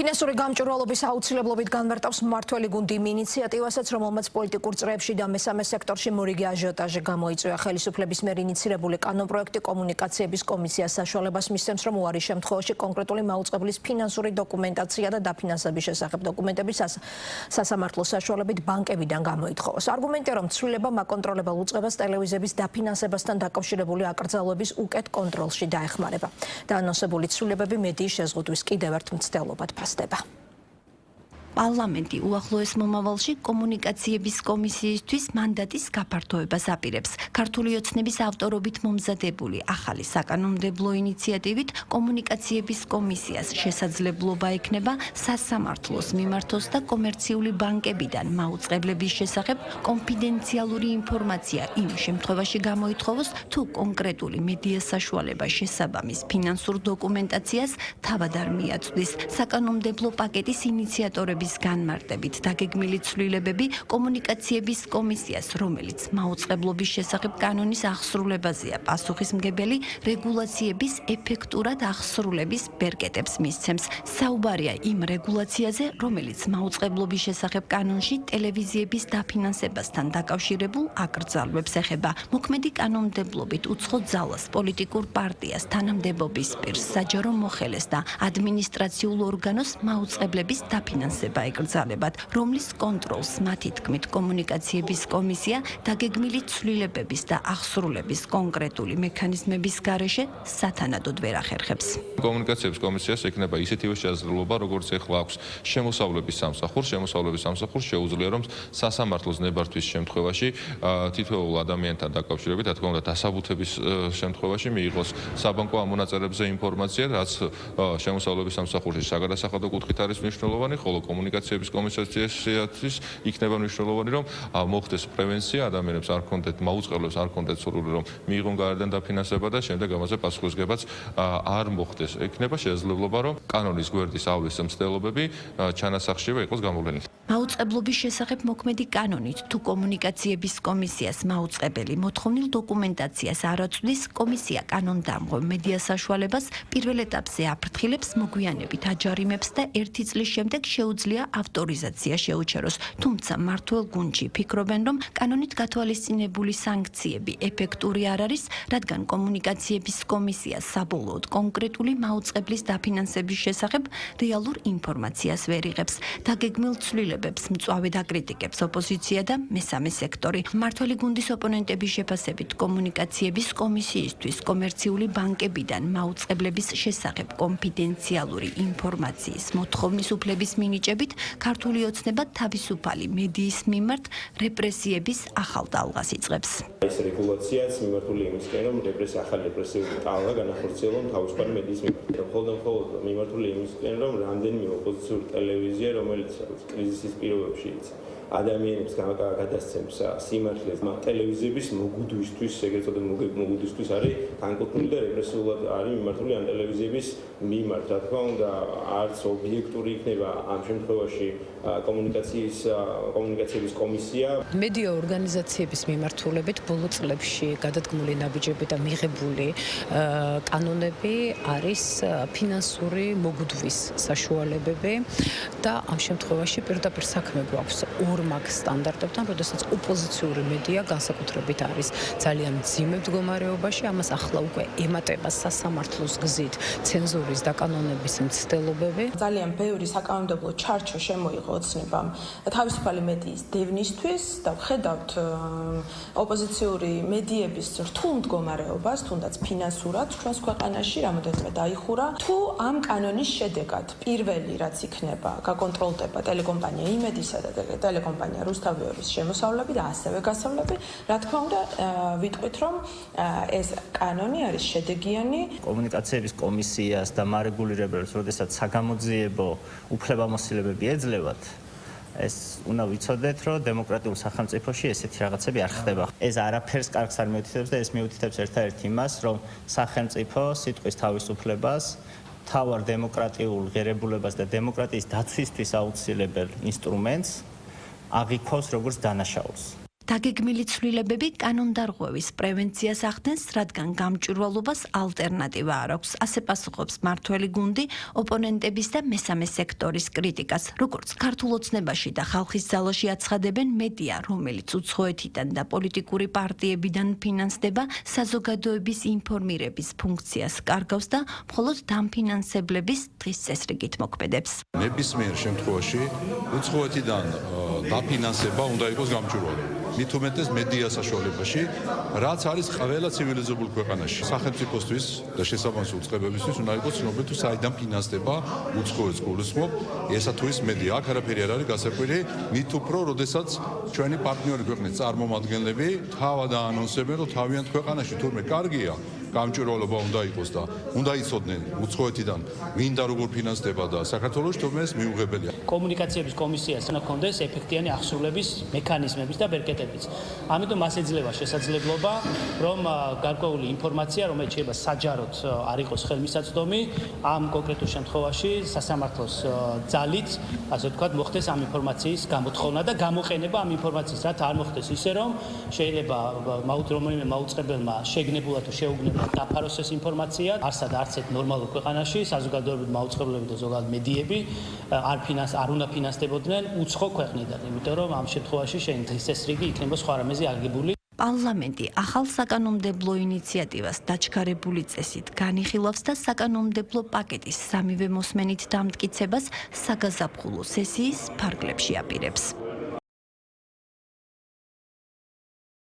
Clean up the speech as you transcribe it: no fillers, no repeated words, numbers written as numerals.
ფინანსური გამჭვირვალობის აუცილებლობით განმარტავს მმართველი გუნდი იმ ინიციატივასაც, რომელმაც პოლიტიკურ წრეებში და მესამე სექტორში მორიგი აჟიოტაჟი გამოიწვია. ხელისუფლების მიერ ინიცირებული კანონპროექტი კომუნიკაციების კომისიას საშუალებას მისცემს, რომ უარი შემთხვევაში კონკრეტული მაუწყებლის ფინანსური დოკუმენტაცია და დაფინანსების შესახებ დოკუმენტები სასამართლოს საშუალებით ბანკებიდან გამოითხოვოს. არგუმენტია, რომ ცვლილებამ აკონტროლებელ უწყებას ტელევიზიების დაფინანსებასთან დაკავშირებული აკრძალვების უკეთ კონტროლში დაეხმარება. დაანონსებული ცვლილებები მედიის შეზღუდვის კიდევ ერთ მცდელობად ფასდება. პარლამენტი უახლოეს მომავალში კომუნიკაციების კომისიისთვის მანდატის გაფართოებას აპირებს. ქართული ოცნების ავტორობით მომზადებული ახალი საკანონმდებლო ინიციატივით კომუნიკაციების კომისიას შესაძლებლობა ექნება სასამართლოს მიმართოს და კომერციული ბანკებიდან მაუწყებლების შესახებ კონფიდენციალური ინფორმაცია იმ შემთხვევაში გამოითხოვოს, თუ კონკრეტული მედია საშუალება შესაბამის ფინანსურ დოკუმენტაციას თავად არ მიაწვდის. საკანონმდებლო პაკეტის ინიციატორები განმარტებით დაგეგმილი ცვლილებები კომუნიკაციების კომისიას, რომელიც მაუწყებლობის შესახებ კანონის აღსრულებაზეა პასუხისმგებელი, რეგულაციების ეფექტურად აღსრულების ბერკეტებს მისცემს. საუბარია იმ რეგულაციაზე, რომელიც მაუწყებლობის შესახებ კანონში ტელევიზიების დაფინანსებასთან დაკავშირებულ აკრძალვებს ეხება. მოქმედი კანონმდებლობით უცხო ძალას, პოლიტიკურ პარტიას, თანამდებობის პირს, საჯარო მოხელეს და ადმინისტრაციულ ორგანოს მაუწყებლების დაფინანსება ეკრძალებათ, რომლის კონტროლს მათი თქმით კომუნიკაციების კომისია დაგეგმილი ცვლილებების და აღსრულების კონკრეტული მექანიზმების გარეშე სათანადოდ ვერ ახერხებს. კომუნიკაციების კომისიას ექნება ისეთივე შესაძლებლობა, როგორც ეხლა აქვს შემოსავლების სამსახურს შეუძლია, რომ სასამართლოს ნებართვის შემთხვევაში თითოეულ ადამიანთან დაკავშირებით, რა თქმა უნდა, დასაბუთების შემთხვევაში მიიღოს საბანკო ამონაწერებზე ინფორმაცია, რაც შემოსავლების სამსახურში საგადასახადო კუთხით არის მნიშვნელოვანი, ხოლო კომუნიკაციების კომისიაშიც იქნება მნიშვნელოვანი, რომ მოხდეს პრევენცია, ადამიანებს არ ქონდეთ მაუწყებლებს არ ქონდეთ სურვილი, რომ მიიღონ გარედან დაფინანსება და შემდეგ ამაზე პასუხისგებაც არ მოხდეს. ექნება შესაძლებლობა, რომ კანონის გვერდის ავლის მცდელობები ჩანასახშივე იყოს გამოვლენილი. მაუწყებლობის შესახებ მოქმედი კანონით, თუ კომუნიკაციების კომისიას მაუწყებელი მოთხოვნილ დოკუმენტაციას არ აწვდის, კომისია კანონდამღებ მედია საშუალებას პირველ ეტაპზე აფრთხილებს, მოგვიანებით აჯარიმებს და 1 წლის შემდეგ შეუძლია ავტორიზაცია შეუჩეროს. თუმცა მმართველ გუნდში ფიქრობენ, რომ კანონით გათვალისწინებული სანქციები ეფექტური არ არის, რადგან კომუნიკაციების კომისია საბოლოოდ კონკრეტული მაუწყებლის დაფინანსების შესახებ რეალურ ინფორმაციას ვერ იღებს. დაგეგმილ ცვლილებებს მწვავე დაკრიტიკებს ოპოზიცია და მესამე სექტორი. მმართველი გუნდის ოპონენტების შეფასებით კომუნიკაციების კომისიისთვის კომერციული ბანკებიდან მაუწყებლების შესახებ კონფიდენციალური ინფორმაციის მოთხოვნის უფლების მინიჭებით ქართული ოცნება თავისუფალი მედიის მიმართ რეპრესიების ახალ ტალღას იწყებს. ეს რეგულაციაც მიმართული იმისკენ, რომ ახალი რეპრესიული ტალღა განახორციელონ თავისუფალი მედიის მიმართ. მხოლოდ მიმართული იმისკენ, რომ რამდენიმე ოპოზიციური ტელევიზია, რომელიც კრიზისის პირობებში ადამიანებს გადასცემს სიმართლეს, ტელევიზიების მოგუდვისთვის, ეგრეთ წოდებული მოგუდვისთვის არის განკუთვნილი და რეპრესიულად არის მიმართული ამ ტელევიზიების მიმართ. რა თქმა უნდა, არც ობიექტური იქნება ამ შემთხვევაში კომუნიკაციების კომისია. მედია ორგანიზაციების მიმართულებით ბოლო წლებში გადადგმული ნაბიჯები და მიღებული კანონები არის ფინანსური მოგუდვის საშუალებები და ამ შემთხვევაში პირდაპირ საქმე გვაქვს ორმაგ სტანდარტებთან, როდესაც ოპოზიციური მედია განსაკუთრებით არის ძალიან მძიმე მდგომარეობაში, ამას ახლა უკვე ემატება სასამართლოს გზით ცენზურის და კანონების მცდელობები. ძალიან ბევრი საკანონმდებლო ჩარჩო შემოიღო ოცნებამ თავისუფალი მედიის დევნისთვის და ვხედავთ ოპოზიციური მედიების რთულ მდგომარეობას, თუნდაც ფინანსურად ჩვენს ქვეყანაში რამოდენიმე დაიხურა. თუ ამ კანონის შედეგად პირველი რაც იქნება, გაკონტროლდება ტელეკომპანია იმედისა და ტელეკომპანია რუსთავიორის შემოსავლები და ასევე გასავლები, რა თქმა უნდა, ვიტყვით, რომ ეს კანონი არის შედეგიანი. კომუნიკაციების კომისიას და მარეგულირებელს, როდესაც საგამოძიებო უფლებამოსილებები ეძლევათ, ეს უნდა ვიცოდეთ, რომ დემოკრატიულ სახელმწიფოში ესეთი რაღაცები არ ხდება. ეს არაფერს კარგს არ მიუთითებს და ეს მიუთითებს ერთადერთ იმას, რომ სახელმწიფო სიტყვის თავისუფლებას, თავარ დემოკრატიულ ღირებულებას და დემოკრატიის დაცვისთვის აუცილებელ ინსტრუმენტს აღიქვავს როგორც დანაშაულს. დაგეგმილი ცვლილებები კანონდარღვევის პრევენციას ახდენს, რადგან გამჭვირვალობას ალტერნატივა არ აქვს. ასე პასუხობს მართველი გუნდი ოპონენტების და მესამე სექტორის კრიტიკას. როგორც ქართულ ოცნებაში და ხალხის ძალაში აცხადებენ, მედია, რომელიც უცხოეთიდან და პოლიტიკური პარტიებიდან ფინანსდება, საზოგადოების ინფორმირების ფუნქციას კარგავს და მხოლოდ დამფინანსებლების დღის წესრიგით მოქმედებს. ნებისმიერ შემთხვევაში უცხოეთიდან დაფინანსება უნდა იყოს გამჭვირვალე. მით უმეტეს მედია საშუალებაში, რაც არის ყველა ცივილიზებულ ქვეყანაში. სახელმწიფოსთვის და შესაბამის უწყებებისთვის უნდა იყოს ცნობილი თუ საიდან ფინანსდება უცხოეთს გულისხმობ, ესა თუ ის მედია. აქ არაფერი არ არის გასაკვირი, მით უფრო, როდესაც ჩვენი პარტნიორი ქვეყნის წარმომადგენლები თავად აანონსებენ, რომ თავიანთ ქვეყანაში თურმე კარგია, გამჭვირვალობა უნდა იყოს და უნდა იცოდნენ უცხოეთიდან ვინ და როგორ ფინანსდება და საქართველოს თურმე ეს მიუღებელია. კომუნიკაციების კომისიას უნდა ჰქონდეს ეფექტიანი აღსრულების მექანიზმების და ბერკეტებიც. ამიტომ მას ეძლევა შესაძლებლობა, რომ გარკვეული ინფორმაცია, რომელიც შეიძლება საჯაროდ არ იყოს ხელმისაწვდომი, ამ კონკრეტულ შემთხვევაში სასამართლოს ძალით, ასე ვთქვათ, მოხდეს ამ ინფორმაციის გამოთხოვნა და გამოყენება ამ ინფორმაციის, რათა არ მოხდეს ისე, რომ შეიძლება რომელიმე მაუწყებელმა შეგნებულად თუ შეუგნებლად დაფაროს ეს ინფორმაცია. არსად არც ერთ ნორმალურ ქვეყანაში საზოგადოებრივი მაუწყებლები და ზოგადად მედიები არ უნდა ფინანსდებოდნენ უცხო ქვეყნიდან, იმიტომ რომ ამ შემთხვევაში დღის წესრიგი იქნება სხვა რამეზე აგებული. პარლამენტი ახალ საკანონმდებლო ინიციატივას დაჩქარებული წესით განიხილავს და საკანონმდებლო პაკეტის სამივე მოსმენით დამტკიცებას საგაზაფხულო სესიის ფარგლებში აპირებს.